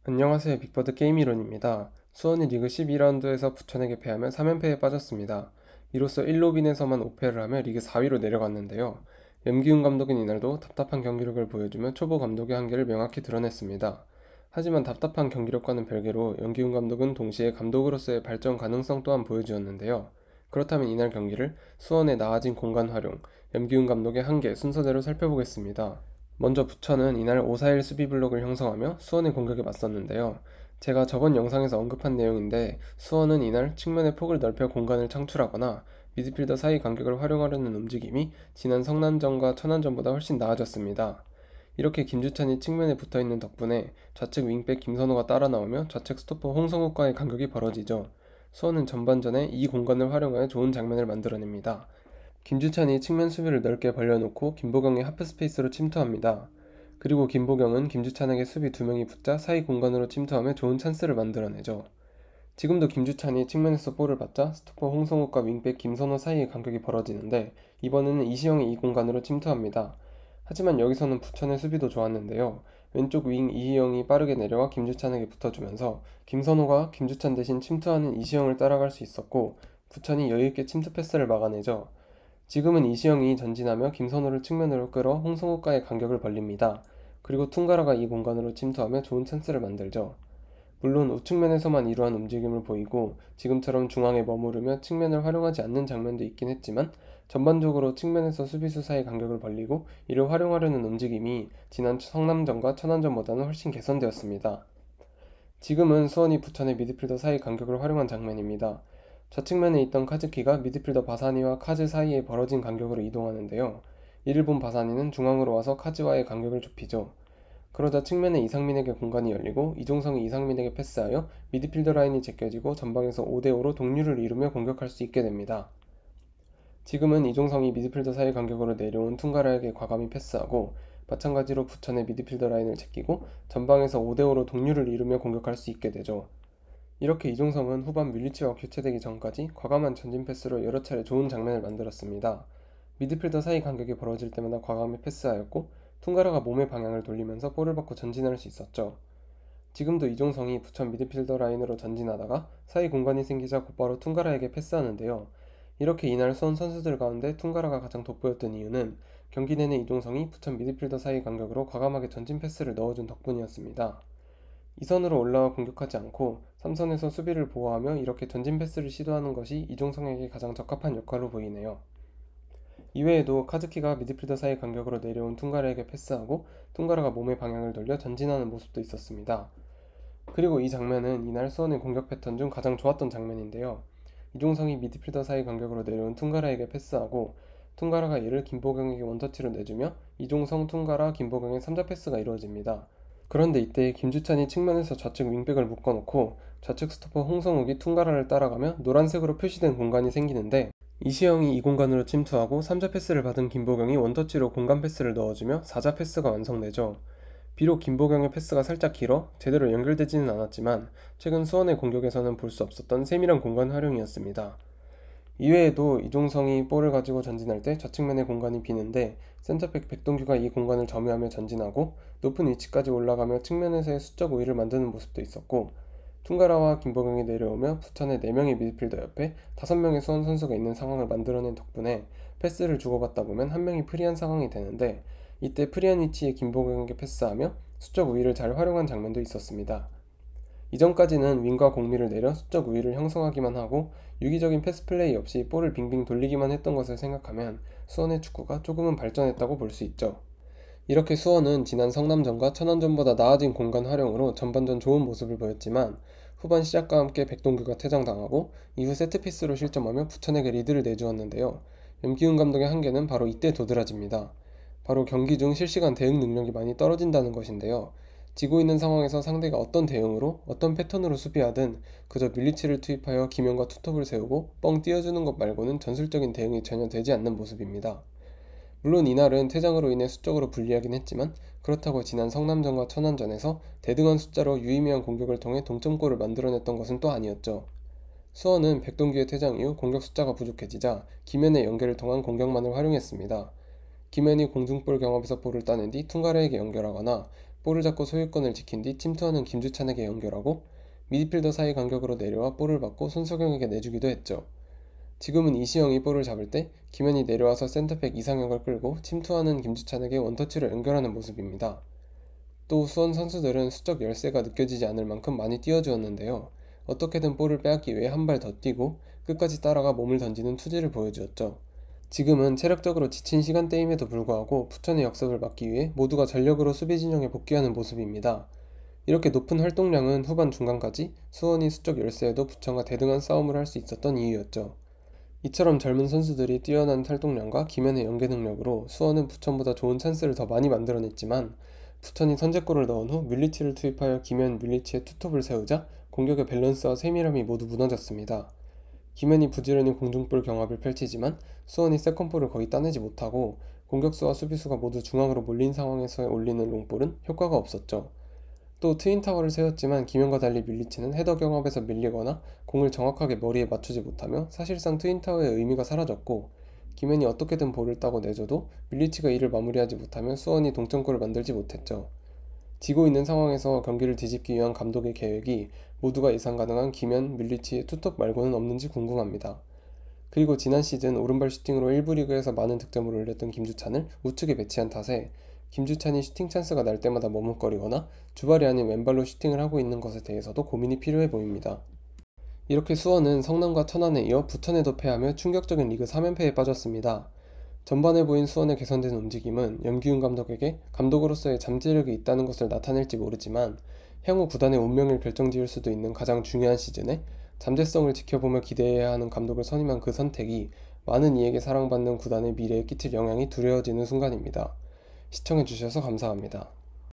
안녕하세요. 빅버드 게임이론입니다. 수원이 리그 12라운드에서 부천에게 패하며 3연패에 빠졌습니다. 이로써 1로빈에서만 5패를 하며 리그 4위로 내려갔는데요. 염기훈 감독은 이날도 답답한 경기력을 보여주며 초보 감독의 한계를 명확히 드러냈습니다. 하지만 답답한 경기력과는 별개로 염기훈 감독은 동시에 감독으로서의 발전 가능성 또한 보여주었는데요. 그렇다면 이날 경기를 수원의 나아진 공간 활용, 염기훈 감독의 한계 순서대로 살펴보겠습니다. 먼저 부천은 이날 5-4-1 수비 블록을 형성하며 수원의 공격에 맞섰는데요. 제가 저번 영상에서 언급한 내용인데 수원은 이날 측면의 폭을 넓혀 공간을 창출하거나 미드필더 사이 간격을 활용하려는 움직임이 지난 성남전과 천안전보다 훨씬 나아졌습니다. 이렇게 김주찬이 측면에 붙어있는 덕분에 좌측 윙백 김선호가 따라 나오며 좌측 스토퍼 홍성욱과의 간격이 벌어지죠. 수원은 전반전에 이 공간을 활용하여 좋은 장면을 만들어냅니다. 김주찬이 측면 수비를 넓게 벌려놓고 김보경의 하프 스페이스로 침투합니다. 그리고 김보경은 김주찬에게 수비 2명이 붙자 사이 공간으로 침투하며 좋은 찬스를 만들어내죠. 지금도 김주찬이 측면에서 볼을 받자 스토퍼 홍성욱과 윙백 김선호 사이의 간격이 벌어지는데 이번에는 이시영이 이 공간으로 침투합니다. 하지만 여기서는 부천의 수비도 좋았는데요. 왼쪽 윙 이희영이 빠르게 내려와 김주찬에게 붙어주면서 김선호가 김주찬 대신 침투하는 이시영을 따라갈 수 있었고 부천이 여유있게 침투 패스를 막아내죠. 지금은 이시영이 전진하며 김선호를 측면으로 끌어 홍성욱과의 간격을 벌립니다. 그리고 퉁가라가 이 공간으로 침투하며 좋은 찬스를 만들죠. 물론 우측면에서만 이러한 움직임을 보이고 지금처럼 중앙에 머무르며 측면을 활용하지 않는 장면도 있긴 했지만 전반적으로 측면에서 수비수 사이 간격을 벌리고 이를 활용하려는 움직임이 지난 성남전과 천안전보다는 훨씬 개선되었습니다. 지금은 수원이 부천의 미드필더 사이 간격을 활용한 장면입니다. 좌측면에 있던 카즈키가 미드필더 바사니와 카즈 사이에 벌어진 간격으로 이동하는데요. 이를 본 바사니는 중앙으로 와서 카즈와의 간격을 좁히죠. 그러자 측면에 이상민에게 공간이 열리고 이종성이 이상민에게 패스하여 미드필더 라인이 제껴지고 전방에서 5대5로 동률을 이루며 공격할 수 있게 됩니다. 지금은 이종성이 미드필더 사이 간격으로 내려온 퉁가라에게 과감히 패스하고 마찬가지로 부천의 미드필더 라인을 제끼고 전방에서 5대5로 동률을 이루며 공격할 수 있게 되죠. 이렇게 이종성은 후반 뮬리치와 교체되기 전까지 과감한 전진 패스로 여러 차례 좋은 장면을 만들었습니다. 미드필더 사이 간격이 벌어질 때마다 과감히 패스하였고 퉁가라가 몸의 방향을 돌리면서 볼을 받고 전진할 수 있었죠. 지금도 이종성이 부천 미드필더 라인으로 전진하다가 사이 공간이 생기자 곧바로 퉁가라에게 패스하는데요. 이렇게 이날 수원 선수들 가운데 퉁가라가 가장 돋보였던 이유는 경기 내내 이종성이 부천 미드필더 사이 간격으로 과감하게 전진 패스를 넣어준 덕분이었습니다. 2선으로 올라와 공격하지 않고 3선에서 수비를 보호하며 이렇게 전진 패스를 시도하는 것이 이종성에게 가장 적합한 역할로 보이네요. 이외에도 카즈키가 미드필더 사이 간격으로 내려온 퉁가라에게 패스하고 퉁가라가 몸의 방향을 돌려 전진하는 모습도 있었습니다. 그리고 이 장면은 이날 수원의 공격 패턴 중 가장 좋았던 장면인데요. 이종성이 미드필더 사이 간격으로 내려온 퉁가라에게 패스하고 퉁가라가 이를 김보경에게 원터치로 내주며 이종성, 퉁가라, 김보경의 3자 패스가 이루어집니다. 그런데 이때 김주찬이 측면에서 좌측 윙백을 묶어놓고 좌측 스토퍼 홍성욱이 퉁가라를 따라가며 노란색으로 표시된 공간이 생기는데 이시영이 이 공간으로 침투하고 3자 패스를 받은 김보경이 원터치로 공간 패스를 넣어주며 4자 패스가 완성되죠. 비록 김보경의 패스가 살짝 길어 제대로 연결되지는 않았지만 최근 수원의 공격에서는 볼 수 없었던 세밀한 공간 활용이었습니다. 이외에도 이종성이 볼을 가지고 전진할 때 좌측면의 공간이 비는데 센터백 백동규가 이 공간을 점유하며 전진하고 높은 위치까지 올라가며 측면에서의 수적 우위를 만드는 모습도 있었고 퉁가라와 김보경이 내려오며 부천의 4명의 미드필더 옆에 5명의 수원 선수가 있는 상황을 만들어낸 덕분에 패스를 주고받다 보면 한 명이 프리한 상황이 되는데 이때 프리한 위치에 김보경에게 패스하며 수적 우위를 잘 활용한 장면도 있었습니다. 이전까지는 윙과 공미를 내려 수적 우위를 형성하기만 하고 유기적인 패스 플레이 없이 볼을 빙빙 돌리기만 했던 것을 생각하면 수원의 축구가 조금은 발전했다고 볼 수 있죠. 이렇게 수원은 지난 성남전과 천안전보다 나아진 공간 활용으로 전반전 좋은 모습을 보였지만 후반 시작과 함께 백동규가 퇴장당하고 이후 세트피스로 실점하며 부천에게 리드를 내주었는데요. 염기훈 감독의 한계는 바로 이때 도드라집니다. 바로 경기 중 실시간 대응 능력이 많이 떨어진다는 것인데요. 지고 있는 상황에서 상대가 어떤 대응으로 어떤 패턴으로 수비하든 그저 뮬리치를 투입하여 기명과 투톱을 세우고 뻥 띄워주는 것 말고는 전술적인 대응이 전혀 되지 않는 모습입니다. 물론 이날은 퇴장으로 인해 수적으로 불리하긴 했지만 그렇다고 지난 성남전과 천안전에서 대등한 숫자로 유의미한 공격을 통해 동점골을 만들어냈던 것은 또 아니었죠. 수원은 백동규의 퇴장 이후 공격 숫자가 부족해지자 김현의 연계를 통한 공격만을 활용했습니다. 김현이 공중볼 경합에서 볼을 따낸 뒤 퉁가라에게 연결하거나 볼을 잡고 소유권을 지킨 뒤 침투하는 김주찬에게 연결하고 미드필더 사이 간격으로 내려와 볼을 받고 손석영에게 내주기도 했죠. 지금은 이시영이 볼을 잡을 때 김현이 내려와서 센터백 이상혁을 끌고 침투하는 김주찬에게 원터치로 연결하는 모습입니다. 또 수원 선수들은 수적 열세가 느껴지지 않을 만큼 많이 뛰어주었는데요. 어떻게든 볼을 빼앗기 위해 한 발 더 뛰고 끝까지 따라가 몸을 던지는 투지를 보여주었죠. 지금은 체력적으로 지친 시간대임에도 불구하고 부천의 역습을 막기 위해 모두가 전력으로 수비 진영에 복귀하는 모습입니다. 이렇게 높은 활동량은 후반 중간까지 수원이 수적 열세에도 부천과 대등한 싸움을 할 수 있었던 이유였죠. 이처럼 젊은 선수들이 뛰어난 활동량과 기면의 연계 능력으로 수원은 부천보다 좋은 찬스를 더 많이 만들어냈지만 부천이 선제골을 넣은 후 뮬리치를 투입하여 기면 뮬리치의 투톱을 세우자 공격의 밸런스와 세밀함이 모두 무너졌습니다. 기면이 부지런히 공중볼 경합을 펼치지만 수원이 세컨볼을 거의 따내지 못하고 공격수와 수비수가 모두 중앙으로 몰린 상황에서 올리는 롱볼은 효과가 없었죠. 또 트윈타워를 세웠지만 기면과 달리 뮬리치는 헤더 경합에서 밀리거나 공을 정확하게 머리에 맞추지 못하며 사실상 트윈타워의 의미가 사라졌고 기면이 어떻게든 볼을 따고 내줘도 뮬리치가 이를 마무리하지 못하며 수원이 동점골을 만들지 못했죠. 지고 있는 상황에서 경기를 뒤집기 위한 감독의 계획이 모두가 예상 가능한 기면, 뮬리치의 투톱 말고는 없는지 궁금합니다. 그리고 지난 시즌 오른발 슈팅으로 1부 리그에서 많은 득점을 올렸던 김주찬을 우측에 배치한 탓에 김주찬이 슈팅 찬스가 날 때마다 머뭇거리거나 주발이 아닌 왼발로 슈팅을 하고 있는 것에 대해서도 고민이 필요해 보입니다. 이렇게 수원은 성남과 천안에 이어 부천에도 패하며 충격적인 리그 3연패에 빠졌습니다. 전반에 보인 수원의 개선된 움직임은 염기훈 감독에게 감독으로서의 잠재력이 있다는 것을 나타낼지 모르지만 향후 구단의 운명을 결정지을 수도 있는 가장 중요한 시즌에 잠재성을 지켜보며 기대해야 하는 감독을 선임한 그 선택이 많은 이에게 사랑받는 구단의 미래에 끼칠 영향이 두려워지는 순간입니다. 시청해주셔서 감사합니다.